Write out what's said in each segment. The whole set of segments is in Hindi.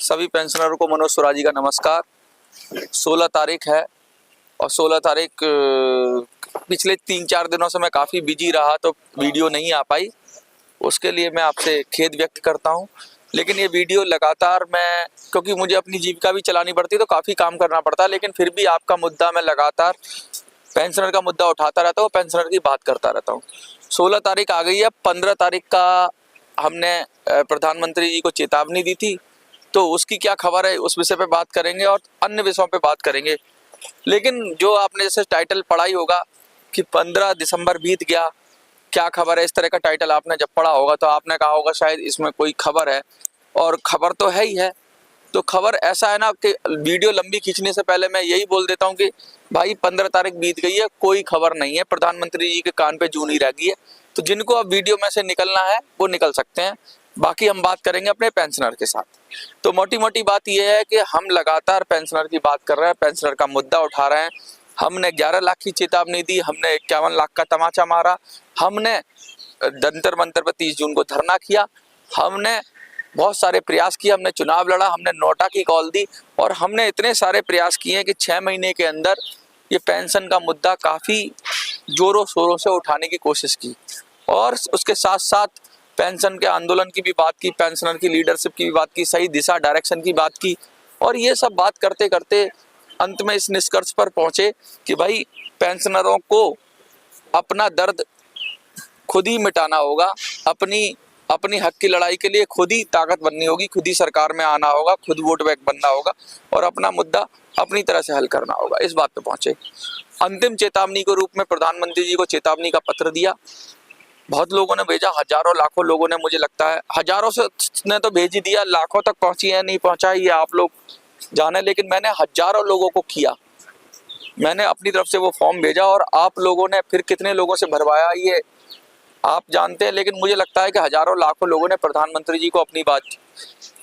सभी पेंशनरों को मनोज सुराजी का नमस्कार। 16 तारीख है और 16 तारीख पिछले 3-4 दिनों से मैं काफ़ी बिजी रहा तो वीडियो नहीं आ पाई, उसके लिए मैं आपसे खेद व्यक्त करता हूं। लेकिन ये वीडियो लगातार मैं, क्योंकि मुझे अपनी जीविका भी चलानी पड़ती है तो काफ़ी काम करना पड़ता है, लेकिन फिर भी आपका मुद्दा मैं लगातार पेंशनर का मुद्दा उठाता रहता हूँ, पेंशनर की बात करता रहता हूँ। 16 तारीख आ गई है, 15 तारीख का हमने प्रधानमंत्री जी को चेतावनी दी थी, तो उसकी क्या खबर है उस विषय पे बात करेंगे और अन्य विषयों पे बात करेंगे। लेकिन जो आपने जैसे टाइटल पढ़ा ही होगा कि 15 दिसंबर बीत गया, क्या खबर है, इस तरह का टाइटल आपने जब पढ़ा होगा तो आपने कहा होगा शायद इसमें कोई खबर है, और खबर तो है ही है। तो खबर ऐसा है ना कि वीडियो लंबी खींचने से पहले मैं यही बोल देता हूँ कि भाई 15 तारीख बीत गई है, कोई खबर नहीं है, प्रधानमंत्री जी के कान पे जूं नहीं रह गई है। तो जिनको अब वीडियो में से निकलना है वो निकल सकते हैं, बाकी हम बात करेंगे अपने पेंशनर के साथ। तो मोटी मोटी बात यह है कि हम लगातार पेंशनर की बात कर रहे हैं, पेंशनर का मुद्दा उठा रहे हैं। हमने 11 लाख की चेतावनी दी, हमने 51 लाख का तमाचा मारा, हमने जंतर मंतर पर 30 जून को धरना किया, हमने बहुत सारे प्रयास किए, हमने चुनाव लड़ा, हमने नोटा की कॉल दी और हमने इतने सारे प्रयास किए कि 6 महीने के अंदर ये पेंशन का मुद्दा काफ़ी जोरों शोरों से उठाने की कोशिश की। और उसके साथ साथ पेंशन के आंदोलन की भी बात की, पेंशनर की लीडरशिप की भी बात की, सही दिशा डायरेक्शन की बात की, और ये सब बात करते करते अंत में इस निष्कर्ष पर पहुंचे कि भाई पेंशनरों को अपना दर्द खुद ही मिटाना होगा, अपनी हक की लड़ाई के लिए खुद ही ताकत बननी होगी, खुद ही सरकार में आना होगा, खुद वोट बैंक बनना होगा और अपना मुद्दा अपनी तरह से हल करना होगा। इस बात पे पहुंचे। अंतिम चेतावनी के रूप में प्रधानमंत्री जी को चेतावनी का पत्र दिया, बहुत लोगों ने भेजा, हजारों लाखों लोगों ने, मुझे लगता है हजारों से ने तो भेज ही दिया, लाखों तक पहुंची है नहीं पहुंचा ये आप लोग जाने, लेकिन मैंने हजारों लोगों को किया, मैंने अपनी तरफ से वो फॉर्म भेजा और आप लोगों ने फिर कितने लोगों से भरवाया ये आप जानते हैं। लेकिन मुझे लगता है कि हजारों लाखों लोगों ने प्रधानमंत्री जी को अपनी बात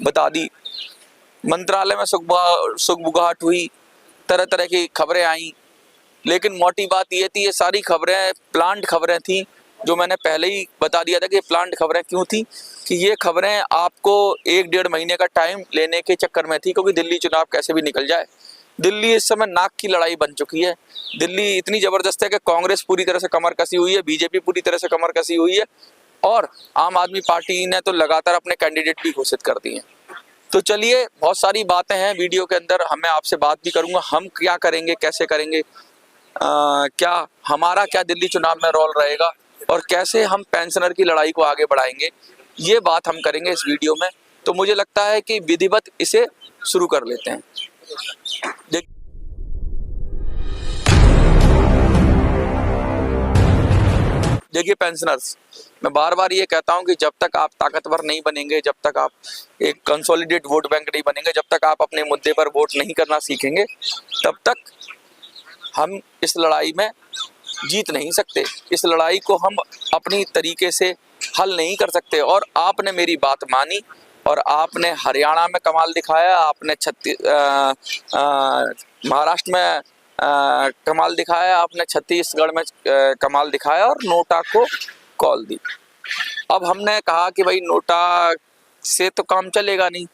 बता दी। मंत्रालय में सुगबुगाहट हुई, तरह तरह की खबरें आई, लेकिन मोटी बात ये थी, ये सारी खबरें प्लांट खबरें थी, जो मैंने पहले ही बता दिया था कि प्लांट खबरें क्यों थी, कि ये खबरें आपको 1-1.5 महीने का टाइम लेने के चक्कर में थी, क्योंकि दिल्ली चुनाव कैसे भी निकल जाए। दिल्ली इस समय नाक की लड़ाई बन चुकी है। दिल्ली इतनी जबरदस्त है कि कांग्रेस पूरी तरह से कमर कसी हुई है, बीजेपी पूरी तरह से कमर कसी हुई है, और आम आदमी पार्टी ने तो लगातार अपने कैंडिडेट भी घोषित कर दिए हैं। तो चलिए, बहुत सारी बातें हैं वीडियो के अंदर, मैं आपसे बात भी करूंगा, हम क्या करेंगे, कैसे करेंगे, क्या हमारा क्या दिल्ली चुनाव में रोल रहेगा और कैसे हम पेंशनर की लड़ाई को आगे बढ़ाएंगे, ये बात हम करेंगे इस वीडियो में। तो मुझे लगता है कि विधिवत इसे शुरू कर लेते हैं। देखिए पेंशनर्स, मैं बार बार ये कहता हूं कि जब तक आप ताकतवर नहीं बनेंगे, जब तक आप एक कंसोलिडेट वोट बैंक नहीं बनेंगे, जब तक आप अपने मुद्दे पर वोट नहीं करना सीखेंगे, तब तक हम इस लड़ाई में जीत नहीं सकते। इस लड़ाई को हम अपनी तरीके से हल नहीं कर सकते। और आपने मेरी बात मानी और आपने हरियाणा में कमाल दिखाया, आपने महाराष्ट्र में कमाल दिखाया, आपने छत्तीसगढ़ में कमाल दिखाया और नोटा को कॉल दी। अब हमने कहा कि भाई नोटा से तो काम चलेगा नहीं,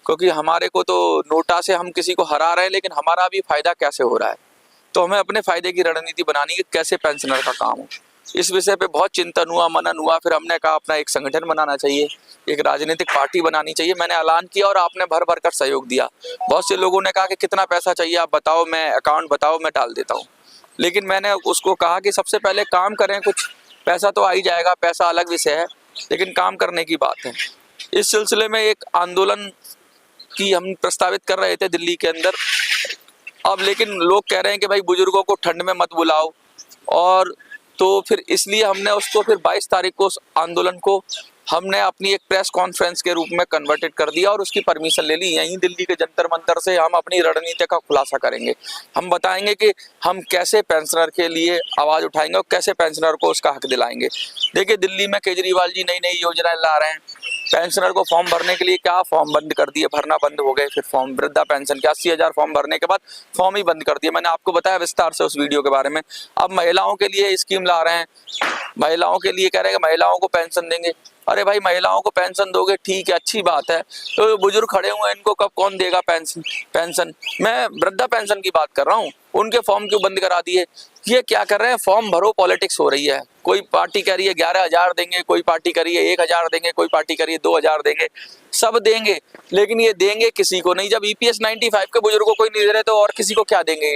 क्योंकि हमारे को तो नोटा से हम किसी को हरा रहे हैं, लेकिन हमारा भी फायदा कैसे हो रहा है, तो हमें अपने फायदे की रणनीति बनानी है, कैसे पेंशनर का काम हो। इस विषय पे बहुत चिंतन हुआ, मनन हुआ, फिर हमने कहा अपना एक संगठन बनाना चाहिए, एक राजनीतिक पार्टी बनानी चाहिए। मैंने ऐलान किया और आपने भर भर कर सहयोग दिया। बहुत से लोगों ने कहा कि कितना पैसा चाहिए आप बताओ, मैं अकाउंट बताओ, मैं डाल देता हूँ। लेकिन मैंने उसको कहा कि सबसे पहले काम करें, कुछ पैसा तो आ ही जाएगा, पैसा अलग विषय है, लेकिन काम करने की बात है। इस सिलसिले में एक आंदोलन की हम प्रस्तावित कर रहे थे दिल्ली के अंदर। अब लेकिन लोग कह रहे हैं कि भाई बुजुर्गों को ठंड में मत बुलाओ, और तो फिर इसलिए हमने उसको फिर 22 तारीख को उस आंदोलन को हमने अपनी एक प्रेस कॉन्फ्रेंस के रूप में कन्वर्टेड कर दिया और उसकी परमिशन ले ली। यहीं दिल्ली के जंतर मंतर से हम अपनी रणनीति का खुलासा करेंगे। हम बताएंगे कि हम कैसे पेंशनर के लिए आवाज़ उठाएंगे और कैसे पेंशनर को उसका हक दिलाएंगे। देखिए, दिल्ली में केजरीवाल जी नई नई योजनाएं ला रहे हैं। पेंशनर को फॉर्म भरने के लिए क्या फॉर्म बंद कर दिए, भरना बंद हो गए। फिर फॉर्म वृद्धा पेंशन के 80,000 फॉर्म भरने के बाद फॉर्म ही बंद कर दिए। मैंने आपको बताया विस्तार से उस वीडियो के बारे में। अब महिलाओं के लिए स्कीम ला रहे हैं, महिलाओं के लिए कह रहे हैं कि महिलाओं को पेंशन देंगे। अरे भाई महिलाओं को पेंशन दोगे, ठीक है, अच्छी बात है, तो बुजुर्ग खड़े हुए हैं, इनको कब कौन देगा पेंशन? मैं वृद्धा पेंशन की बात कर रहा हूँ, उनके फॉर्म क्यों बंद करा दिए? ये क्या कर रहे हैं? फॉर्म भरो, पॉलिटिक्स हो रही है। कोई पार्टी कह रही है 11,000 देंगे, कोई पार्टी कह रही है 1,000 देंगे, कोई पार्टी कह रही है 2,000 देंगे, सब देंगे, लेकिन ये देंगे किसी को नहीं। जब EPS 95 के बुजुर्गों को ही नहीं दे रहे तो और किसी को क्या देंगे?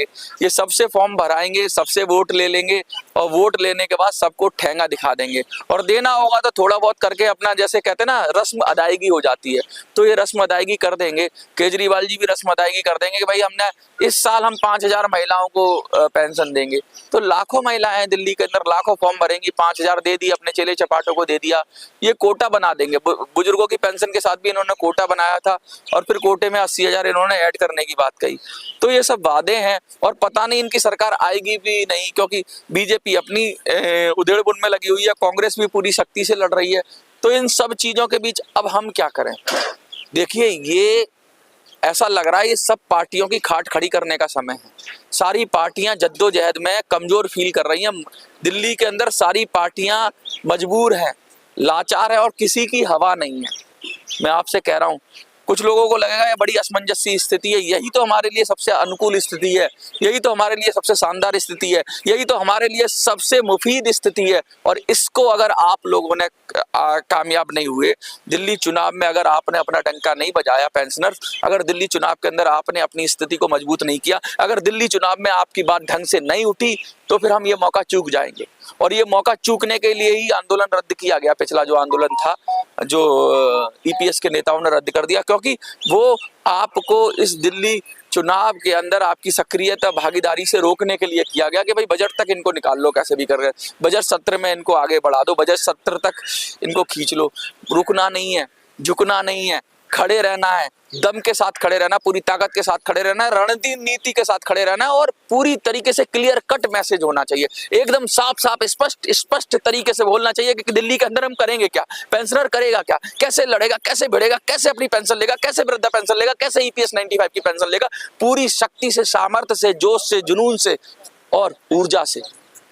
ये सबसे फॉर्म भराएंगे, सबसे वोट ले लेंगे, और वोट लेने के बाद सबको ठेंगा दिखा देंगे, और देना होगा तो थोड़ा बहुत करके अपना, जैसे कहते हैं ना, रस्म अदायगी हो जाती है, तो ये रस्म अदायगी कर देंगे। केजरीवाल जी भी रस्म अदायगी कर देंगे कि भाई हमने इस साल हम 5,000 महिलाओं को पेंशन देंगे। तो लाखों महिलाएं हैं दिल्ली के अंदर, लाखों फॉर्म भरेंगी, 5,000 दे दी, अपने चेले चपाटों को दे दिया, ये कोटा बना देंगे। बुजुर्गों की पेंशन के साथ भी इन्होंने कोटा बनाया था, और फिर कोटे में 80,000 इन्होंने ऐड करने की बात कही। तो ये सब वादे हैं, और पता नहीं इनकी सरकार आएगी भी नहीं, क्योंकि बीजेपी अपनी उधेड़बुन में लगी हुई है, कांग्रेस भी पूरी शक्ति से लड़ रही है। तो इन सब चीजों के बीच अब हम क्या करें? देखिए, ये ऐसा लग रहा है ये सब पार्टियों की खाट खड़ी करने का समय है। सारी पार्टियां जद्दोजहद में कमजोर फील कर रही हैं। दिल्ली के अंदर सारी पार्टियां मजबूर हैं, लाचार है, और किसी की हवा नहीं है। मैं आपसे कह रहा हूं, कुछ लोगों को लगेगा ये बड़ी असमंजस सी स्थिति है, यही तो हमारे लिए सबसे अनुकूल स्थिति है, यही तो हमारे लिए सबसे शानदार स्थिति है, यही तो हमारे लिए सबसे मुफीद स्थिति है। और इसको अगर आप लोगों ने कामयाब नहीं हुए, दिल्ली चुनाव में अगर आपने अपना डंका नहीं बजाया पेंशनर, अगर दिल्ली चुनाव के अंदर आपने अपनी स्थिति को मजबूत नहीं किया, अगर दिल्ली चुनाव में आपकी बात ढंग से नहीं उठी, तो फिर हम ये मौका चूक जाएंगे। और ये मौका चूकने के लिए ही आंदोलन रद्द किया गया। पिछला जो आंदोलन था, जो EPS के नेताओं ने रद्द कर दिया, क्योंकि वो आपको इस दिल्ली चुनाव के अंदर आपकी सक्रियता, भागीदारी से रोकने के लिए किया गया कि भाई बजट तक इनको निकाल लो कैसे भी कर रहे, बजट सत्र में इनको आगे बढ़ा दो, बजट सत्र तक इनको खींच लो। रुकना नहीं है, झुकना नहीं है, खड़े रहना है, दम के साथ खड़े रहना, पूरी ताकत के साथ खड़े रहना है, रणनीति के साथ खड़े रहना है, और पूरी तरीके से क्लियर कट मैसेज होना चाहिए, एकदम साफ साफ स्पष्ट तरीके से बोलना चाहिए कि दिल्ली के अंदर हम करेंगे क्या, पेंशनर करेगा क्या, कैसे लड़ेगा, कैसे भिड़ेगा, कैसे अपनी पेंशन लेगा, कैसे वृद्धा पेंशन लेगा, कैसे EPS 95 की पेंशन लेगा। पूरी शक्ति से, सामर्थ्य से, जोश से, जुनून से और ऊर्जा से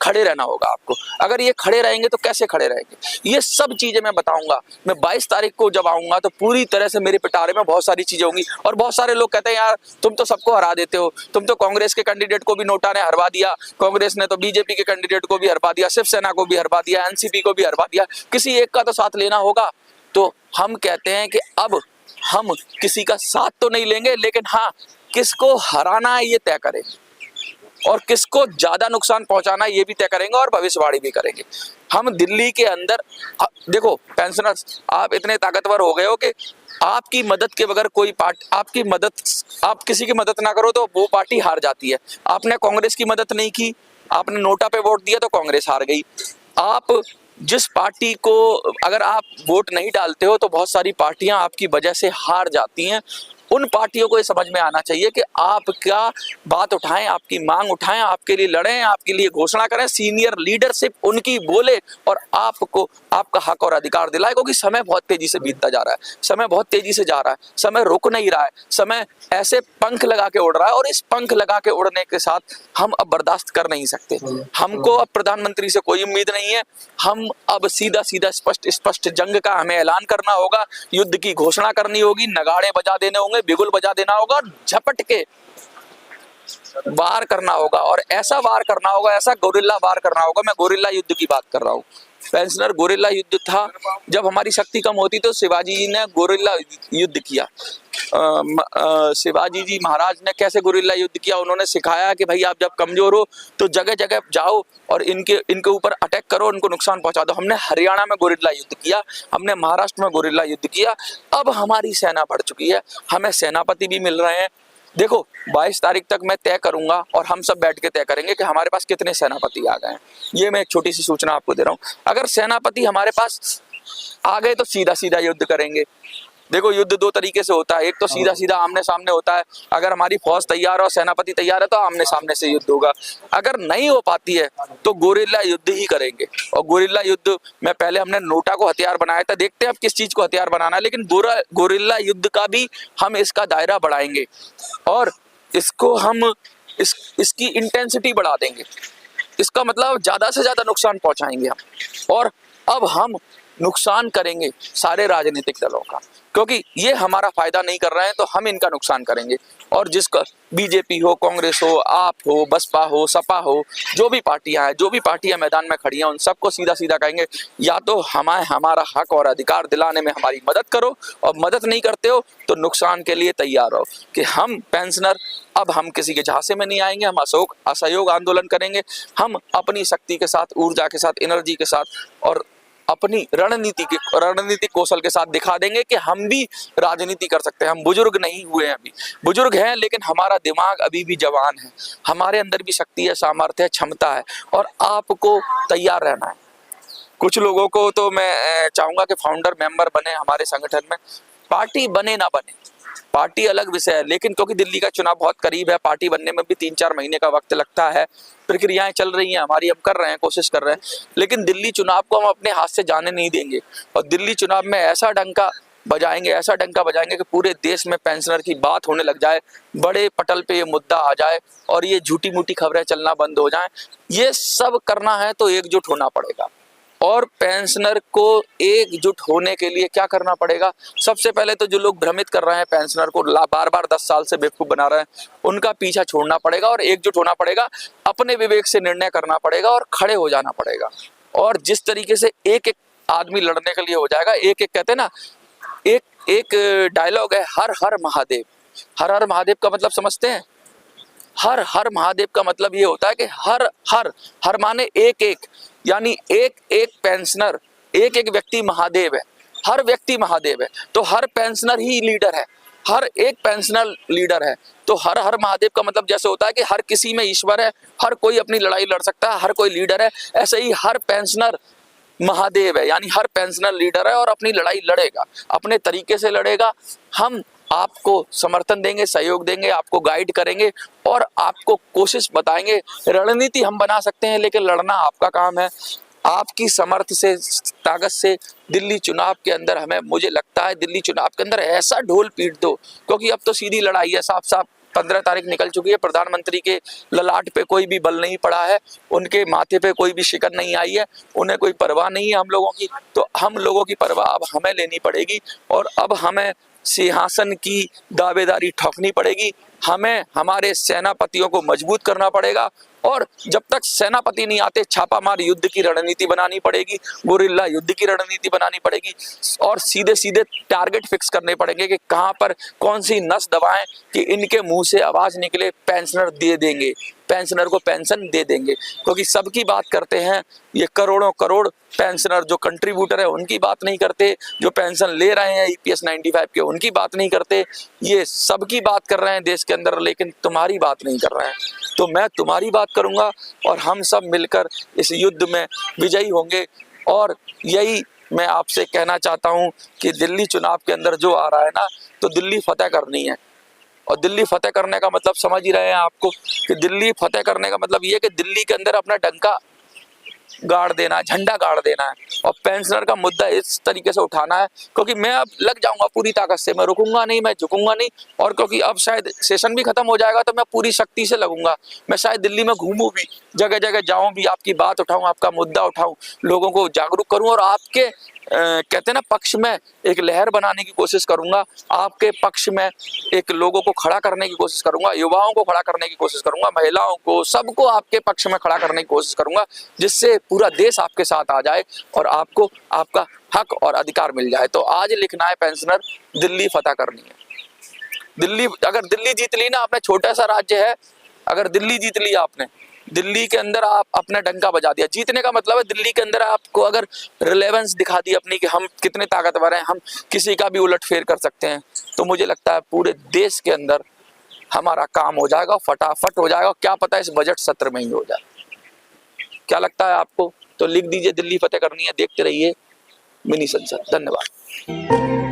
खड़े रहना होगा आपको। अगर ये खड़े रहेंगे तो कैसे खड़े रहेंगे, ये सब चीजें मैं बताऊंगा। मैं 22 तारीख को जब आऊंगा तो पूरी तरह से मेरे पिटारे में बहुत सारी चीजें होंगी। और बहुत सारे लोग कहते हैं यार तुम तो सबको हरा देते हो, तुम तो कांग्रेस के कैंडिडेट को भी नोटा ने हरवा दिया, कांग्रेस ने तो BJP के कैंडिडेट को भी हरवा दिया, शिवसेना को भी हरवा दिया, NCP को भी हरवा दिया, किसी एक का तो साथ लेना होगा। तो हम कहते हैं कि अब हम किसी का साथ तो नहीं लेंगे, लेकिन हाँ, किसको हराना है ये तय करेंगे, और किसको ज्यादा नुकसान पहुंचाना ये भी तय करेंगे, और भविष्यवाणी भी करेंगे। हम दिल्ली के अंदर देखो पेंशनर्स, आप इतने ताकतवर हो गए हो कि आपकी मदद के बगैर कोई पार्टी, आप किसी की मदद ना करो तो वो पार्टी हार जाती है। आपने कांग्रेस की मदद नहीं की, आपने नोटा पे वोट दिया तो कांग्रेस हार गई। आप जिस पार्टी को अगर आप वोट नहीं डालते हो तो बहुत सारी पार्टियां आपकी वजह से हार जाती हैं। उन पार्टियों को ये समझ में आना चाहिए कि आप क्या बात उठाएं, आपकी मांग उठाएं, आपके लिए लड़ें, आपके लिए घोषणा करें, सीनियर लीडरशिप उनकी बोले और आपको आपका हक और अधिकार दिलाए। क्योंकि समय बहुत तेजी से बीतता जा रहा है, समय बहुत तेजी से जा रहा है, समय रुक नहीं रहा है, समय ऐसे पंख लगा के उड़ रहा है, और इस पंख लगा के उड़ने के साथ हम अब बर्दाश्त कर नहीं सकते। हमको अब प्रधानमंत्री से कोई उम्मीद नहीं है। हम अब सीधा सीधा स्पष्ट जंग का हमें ऐलान करना होगा, युद्ध की घोषणा करनी होगी, नगाड़े बजा देने होंगे, बिगुल बजा देना होगा, और झपट के वार करना होगा। और ऐसा वार करना होगा, ऐसा गोरिल्ला वार करना होगा। मैं गोरिल्ला युद्ध की बात कर रहा हूँ। पेंशनर गोरिल्ला युद्ध था। जब हमारी शक्ति कम होती तो शिवाजी जी ने गोरिल्ला युद्ध किया। शिवाजी जी महाराज ने कैसे गोरिल्ला युद्ध किया? उन्होंने सिखाया कि भाई आप जब कमजोर हो तो जगह जगह जाओ और इनके ऊपर अटैक करो, इनको नुकसान पहुंचा दो। हमने हरियाणा में गोरिल्ला युद्ध किया, हमने महाराष्ट्र में गोरिल्ला युद्ध किया। अब हमारी सेना बढ़ चुकी है, हमें सेनापति भी मिल रहे हैं। देखो 22 तारीख तक मैं तय करूंगा और हम सब बैठ के तय करेंगे कि हमारे पास कितने सेनापति आ गए हैं। ये मैं एक छोटी सी सूचना आपको दे रहा हूँ। अगर सेनापति हमारे पास आ गए तो सीधा सीधा युद्ध करेंगे। देखो युद्ध दो तरीके से होता है, एक तो सीधा सीधा आमने सामने होता है। अगर हमारी फौज तैयार और सेनापति तैयार है तो आमने सामने से युद्ध होगा। अगर नहीं हो पाती है तो गोरिल्ला युद्ध ही करेंगे। और गोरिल्ला युद्ध में पहले हमने नोटा को हथियार बनाया था, देखते हैं अब किस चीज को हथियार बनाना है। लेकिन गोरिल्ला युद्ध का भी हम इसका दायरा बढ़ाएंगे और इसको हम इसकी इंटेंसिटी बढ़ा देंगे। इसका मतलब ज्यादा से ज्यादा नुकसान पहुंचाएंगे हम। और अब हम नुकसान करेंगे सारे राजनीतिक दलों का, क्योंकि ये हमारा फायदा नहीं कर रहे हैं तो हम इनका नुकसान करेंगे। और जिसका बीजेपी हो, कांग्रेस हो, आप हो, बसपा हो, सपा हो, जो भी पार्टियां हैं, जो भी पार्टियां मैदान में खड़ी हैं, उन सबको सीधा सीधा कहेंगे या तो हमारा हक और अधिकार दिलाने में हमारी मदद करो, और मदद नहीं करते हो तो नुकसान के लिए तैयार रहो। कि हम पेंशनर अब हम किसी के झांसे में नहीं आएंगे, हम असहयोग आंदोलन करेंगे, हम अपनी शक्ति के साथ, ऊर्जा के साथ, एनर्जी के साथ और अपनी रणनीतिक कौशल के साथ दिखा देंगे कि हम भी राजनीति कर सकते हैं। हम बुजुर्ग नहीं हुए हैं, अभी बुजुर्ग हैं लेकिन हमारा दिमाग अभी भी जवान है, हमारे अंदर भी शक्ति है, सामर्थ्य है, क्षमता है, और आपको तैयार रहना है। कुछ लोगों को तो मैं चाहूंगा कि फाउंडर मेंबर बने हमारे संगठन में, पार्टी बने ना बने, पार्टी अलग विषय है, लेकिन क्योंकि दिल्ली का चुनाव बहुत करीब है, पार्टी बनने में भी 3-4 महीने का वक्त लगता है, प्रक्रियाएं चल रही हैं हमारी, हम कर रहे हैं, कोशिश कर रहे हैं, लेकिन दिल्ली चुनाव को हम अपने हाथ से जाने नहीं देंगे। और दिल्ली चुनाव में ऐसा डंका बजाएंगे कि पूरे देश में पेंशनर की बात होने लग जाए, बड़े पटल पे ये मुद्दा आ जाए और ये झूठी मूठी खबरें चलना बंद हो जाएं। ये सब करना है तो एकजुट होना पड़ेगा, और पेंशनर को एकजुट होने के लिए क्या करना पड़ेगा? सबसे पहले तो जो लोग भ्रमित कर रहे हैं पेंशनर को, बार बार 10 साल से बेवकूफ बना रहे हैं, उनका पीछा छोड़ना पड़ेगा और एकजुट होना पड़ेगा, अपने विवेक से निर्णय करना पड़ेगा और खड़े हो जाना पड़ेगा। और जिस तरीके से एक एक आदमी लड़ने के लिए हो जाएगा, एक एक कहते हैं ना, एक डायलॉग है, हर हर महादेव। हर हर महादेव का मतलब समझते हैं? हर हर महादेव का मतलब ये होता है कि हर हर हर माने एक एक, यानी एक एक पेंशनर, एक एक व्यक्ति महादेव है, हर व्यक्ति महादेव है, तो हर पेंशनर ही लीडर है, हर एक पेंशनर लीडर है। तो हर हर महादेव का मतलब जैसे होता है कि हर किसी में ईश्वर है, हर कोई अपनी लड़ाई लड़ सकता है, हर कोई लीडर है, ऐसे ही हर पेंशनर महादेव है, यानी हर पेंशनर लीडर है और अपनी लड़ाई लड़ेगा, अपने तरीके से लड़ेगा। हम आपको समर्थन देंगे, सहयोग देंगे, आपको गाइड करेंगे और आपको कोशिश बताएंगे। रणनीति हम बना सकते हैं लेकिन लड़ना आपका काम है। आपकी समर्थ से, ताकत से दिल्ली चुनाव के अंदर मुझे लगता है दिल्ली चुनाव के अंदर ऐसा ढोल पीट दो, क्योंकि अब तो सीधी लड़ाई है, साफ साफ 15 तारीख निकल चुकी है, प्रधानमंत्री के ललाट पे कोई भी बल नहीं पड़ा है, उनके माथे पे कोई भी शिकन नहीं आई है, उन्हें कोई परवाह नहीं है हम लोगों की। तो हम लोगों की परवाह अब हमें लेनी पड़ेगी और अब हमें सिंहासन की दावेदारी ठोकनी पड़ेगी, हमें हमारे सेनापतियों को मजबूत करना पड़ेगा। और जब तक सेनापति नहीं आते, छापामार युद्ध की रणनीति बनानी पड़ेगी, गुरिल्ला युद्ध की रणनीति बनानी पड़ेगी और सीधे सीधे टारगेट फिक्स करने पड़ेंगे कि कहां पर कौन सी नस दबाएं कि इनके मुंह से आवाज निकले, पेंशनर दे देंगे, पेंशनर को पेंशन दे देंगे। क्योंकि सबकी बात करते हैं ये करोड़ों करोड़ पेंशनर, जो कंट्रीब्यूटर है उनकी बात नहीं करते, जो पेंशन ले रहे हैं EPS 95 के उनकी बात नहीं करते, ये सबकी बात कर रहे हैं देश के अंदर, लेकिन तुम्हारी बात नहीं कर रहे हैं। तो मैं तुम्हारी बात करूंगा और हम सब मिलकर इस युद्ध में विजयी होंगे। और यही मैं आपसे कहना चाहता हूं कि दिल्ली चुनाव के अंदर जो आ रहा है ना, तो दिल्ली फतेह करनी है। और दिल्ली फतेह करने का मतलब समझ ही रहे हैं आपको कि दिल्ली फतेह करने का मतलब ये कि दिल्ली के अंदर अपना डंका गाड़ देना है, झंडा गाड़ देना है और पेंशनर का मुद्दा इस तरीके से उठाना है। क्योंकि मैं अब लग जाऊंगा पूरी ताकत से, मैं रुकूंगा नहीं, मैं झुकूंगा नहीं। और क्योंकि अब शायद सेशन भी खत्म हो जाएगा तो मैं पूरी शक्ति से लगूंगा, मैं शायद दिल्ली में घूमूं भी, जगह जगह जाऊं भी, आपकी बात उठाऊं, आपका मुद्दा उठाऊं, लोगों को जागरूक करूं और आपके कहते हैं ना पक्ष में एक लहर बनाने की कोशिश करूंगा, आपके पक्ष में एक लोगों को खड़ा करने की कोशिश करूंगा, युवाओं को खड़ा करने की कोशिश करूंगा, महिलाओं को, सबको आपके पक्ष में खड़ा करने की कोशिश करूंगा, जिससे पूरा देश आपके साथ आ जाए और आपको आपका हक और अधिकार मिल जाए। तो आज लिखना है पेंशनर, दिल्ली फतह करनी है। दिल्ली, अगर दिल्ली जीत ली ना, आपने छोटा सा राज्य है, अगर दिल्ली जीत लिया आपने, दिल्ली के अंदर आप अपना डंका बजा दिया। जीतने का मतलब है दिल्ली के अंदर आपको अगर रिलेवेंस दिखा दी अपनी कि हम कितने ताकतवर हैं, हम किसी का भी उलटफेर कर सकते हैं, तो मुझे लगता है पूरे देश के अंदर हमारा काम हो जाएगा, फटाफट हो जाएगा। क्या पता इस बजट सत्र में ही हो जाए। क्या लगता है आपको? तो लिख दीजिए दिल्ली फतेह करनी है। देखते रहिए मिनी संसद। धन्यवाद।